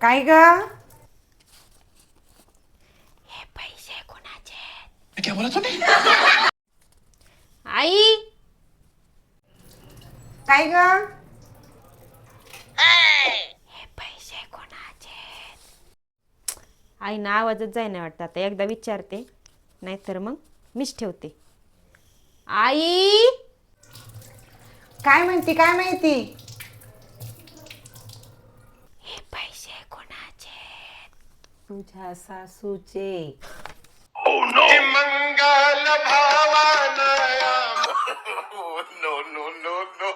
काय ग? हे पैसे कोणाचे? क्या बोला तूने? आई काय ग? हे पैसे कोणाचे? आई ना आवाजच जाय नाही वाटतं. आता एकदा विचारते, नाहीतर मग मीच ठेवते. आई काय म्हणती काय माहिती? हे पैसे कोणाचे? तुझ्या सासूचे. मंगल भावानया. No, no, no, no.